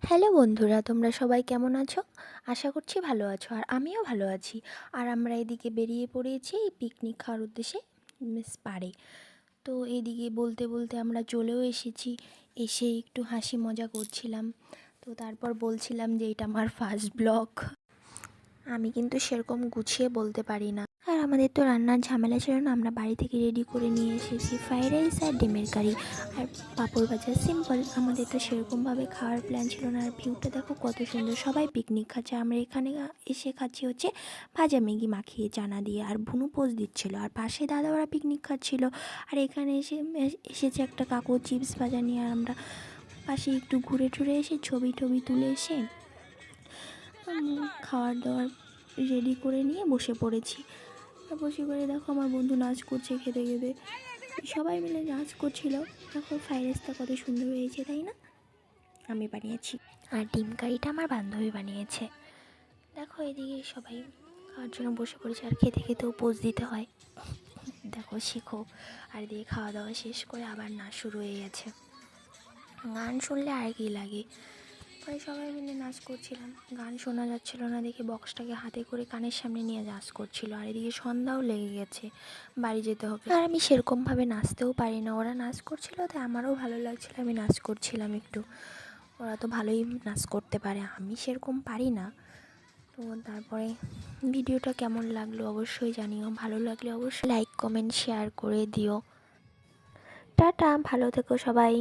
Hello বন্ধুরা, তোমরা সবাই কেমন আছো? আশা করছি ভালো আছো, আর আমিও ভালো আছি। আর আমরা এদিকে বেরিয়ে পড়েছি এই পিকনিক খাওয়ার উদ্দেশ্যে পাড়ে। তো এদিকে বলতে বলতে আমরা চলেও এসেছি। এসে একটু হাসি মজা করছিলাম। তো তারপর বলছিলাম যে এটা আমার ফার্স্ট ব্লগ। আমি কিন্তু সেরকম গুছিয়ে বলতে পারি না। আর আমাদের তো রান্নার ঝামেলা ছিল না, আমরা বাড়ি থেকে রেডি করে নিয়ে এসেছি ফ্রাইড রাইস আর ডিমের কারি আর পাঁপড় ভাজা, সিম্পল। আমাদের তো সেরকমভাবে খাওয়ার প্ল্যান ছিল না। আর ভিউটা দেখো কত সুন্দর, সবাই পিকনিক খাচ্ছে, আমরা এখানে এসে খাচ্ছি হচ্ছে ভাজা ম্যাগি মাখিয়ে চানা দিয়ে, আর ভুনু পোজ দিচ্ছিলো, আর পাশে দাদা ওরা পিকনিক খাচ্ছিলো। আর এখানে এসেছে একটা কাকু চিপস ভাজা নিয়ে, আর আমরা পাশে একটু ঘুরে টুরে এসে ছবি টবি তুলে এসে খাওয়ার দাওয়ার রেডি করে নিয়ে বসে পড়েছি। আর বসে করে দেখো আমার বন্ধু নাচ করছে খেতে খেতে, সবাই মিলে নাচ করছিল। দেখো ফ্রাইড রাইসটা কত সুন্দর হয়েছে, তাই না? আমি বানিয়েছি, আর ডিম কারিটা আমার বান্ধবী বানিয়েছে। দেখো এদিকে সবাই খাওয়ার জন্য বসে পড়েছে, আর খেতে খেতেও পোজ দিতে হয়, দেখো শেখো। আর দিয়ে খাওয়া দাওয়া শেষ করে আবার নাচ শুরু হয়ে গেছে। গান শুনলে আর কি লাগে, তাই সবাই মিলে নাচ করছিলাম। গান শোনা যাচ্ছিল না দেখে বক্সটাকে হাতে করে কানের সামনে নিয়ে নাচ করছিল। আর এদিকে সন্ধ্যাও লেগে গেছে, বাড়ি যেতে হবে। আর আমি সেরকমভাবে নাচতেও পারি না, ওরা নাচ করছিল তাই আমারও ভালো লাগছিল, আমি নাচ করছিলাম একটু। ওরা তো ভালোই নাচ করতে পারে, আমি সেরকম পারি না। তো তারপরে ভিডিওটা কেমন লাগলো অবশ্যই জানিও, ভালো লাগলে অবশ্যই লাইক কমেন্ট শেয়ার করে দিও। টাটা, ভালো থেকো সবাই।